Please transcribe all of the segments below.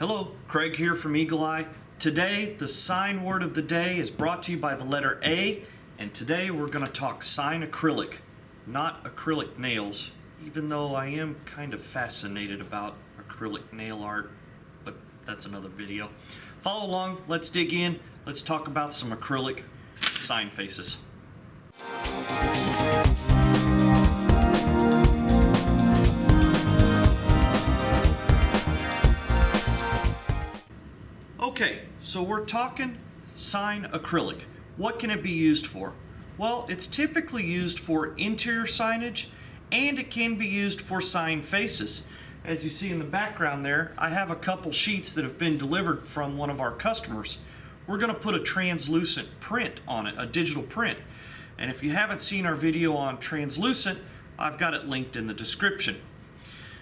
Hello, Craig here from Eagle Eye. Today, the sign word of the day is brought to you by the letter A, and today we're going to talk sign acrylic, not acrylic nails, even though I am kind of fascinated about acrylic nail art, but that's another video. Follow along, let's dig in, let's talk about some acrylic sign faces. Okay, so we're talking sign acrylic. What can it be used for? Well, it's typically used for interior signage, and it can be used for sign faces. As you see in the background there, I have a couple sheets that have been delivered from one of our customers. We're going to put a translucent print on it, a digital print. And if you haven't seen our video on translucent, I've got it linked in the description.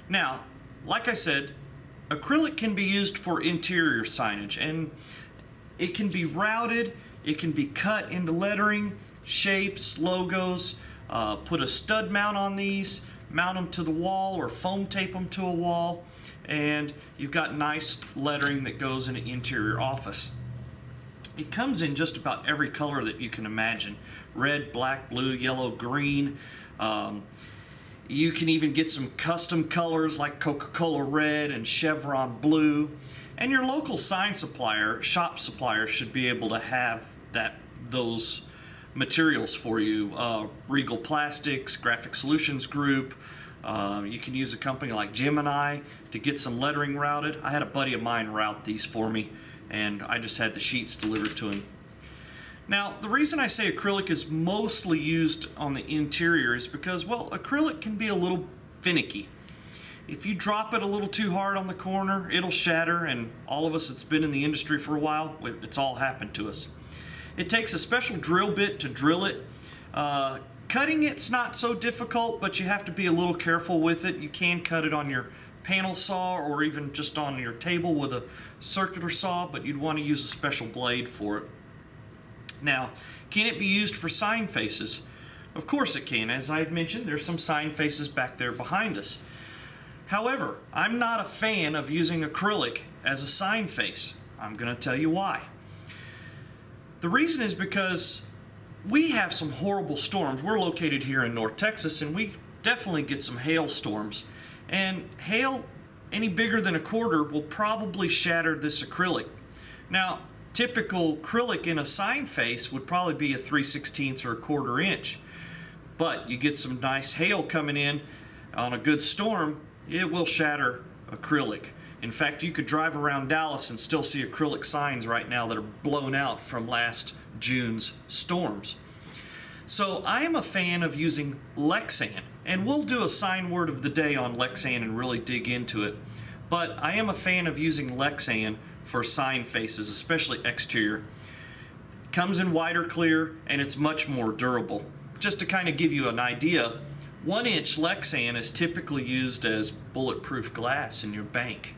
Now, like I said, acrylic can be used for interior signage, and it can be routed, it can be cut into lettering, shapes, logos, put a stud mount on these, mount them to the wall or foam tape them to a wall, and you've got nice lettering that goes in an interior office. It comes in just about every color that you can imagine: red, black, blue, yellow, green. You can even get some custom colors like Coca-Cola red and Chevron blue. And your local sign supplier, shop supplier, should be able to have those materials for you. Regal Plastics, Graphic Solutions Group. You can use a company like Gemini to get some lettering routed. I had a buddy of mine route these for me, and I just had the sheets delivered to him. Now, the reason I say acrylic is mostly used on the interior is because, well, acrylic can be a little finicky. If you drop it a little too hard on the corner, it'll shatter, and all of us that's been in the industry for a while, it's all happened to us. It takes a special drill bit to drill it. Cutting it's not so difficult, but you have to be a little careful with it. You can cut it on your panel saw or even just on your table with a circular saw, but you'd want to use a special blade for it. Now, can it be used for sign faces? Of course it can. As I had mentioned, there's some sign faces back there behind us. However, I'm not a fan of using acrylic as a sign face. I'm going to tell you why. The reason is because we have some horrible storms. We're located here in North Texas, and we definitely get some hailstorms. And hail any bigger than a quarter will probably shatter this acrylic. Now, typical acrylic in a sign face would probably be a 3/16 or a 1/4 inch. But you get some nice hail coming in on a good storm, it will shatter acrylic. In fact, you could drive around Dallas and still see acrylic signs right now that are blown out from last June's storms. So I am a fan of using Lexan, and we'll do a sign word of the day on Lexan and really dig into it. But I am a fan of using Lexan for sign faces, especially exterior. It comes in wider clear, and it's much more durable. Just to kind of give you an idea, 1-inch Lexan is typically used as bulletproof glass in your bank.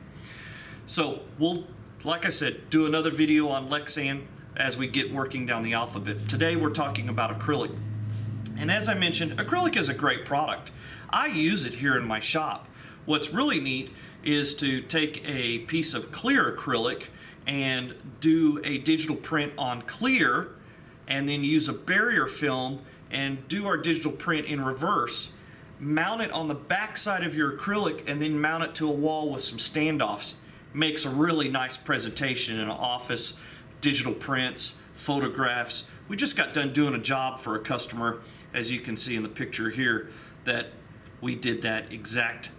So we'll, like I said, do another video on Lexan as we get working down the alphabet. Today we're talking about acrylic. And as I mentioned, acrylic is a great product. I use it here in my shop. What's really neat is to take a piece of clear acrylic and do a digital print on clear, and then use a barrier film and do our digital print in reverse. Mount it on the back side of your acrylic and then mount it to a wall with some standoffs. Makes a really nice presentation in an office. Digital prints, photographs. We just got done doing a job for a customer, as you can see in the picture here, that we did that exact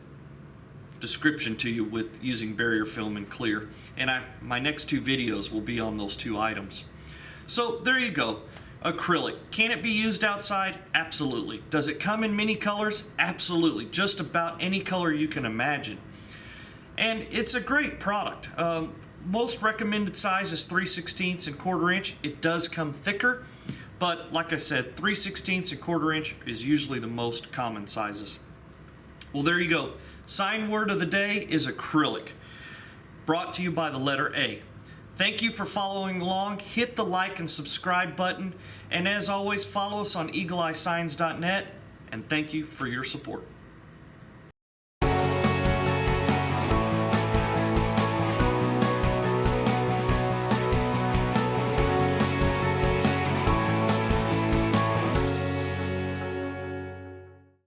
description to you with using barrier film and clear. And my next 2 videos will be on those 2 items. So there you go. Acrylic. Can it be used outside? Absolutely. Does it come in many colors? Absolutely. Just about any color you can imagine. And it's a great product. Most recommended size is 3/16 and 1/4 inch. It does come thicker, but like I said, 3/16 and 1/4 inch is usually the most common sizes. Well, there you go. Sign word of the day is acrylic, brought to you by the letter A. Thank you for following along. Hit the like and subscribe button, and as always, follow us on eagleeyesigns.net, and thank you for your support.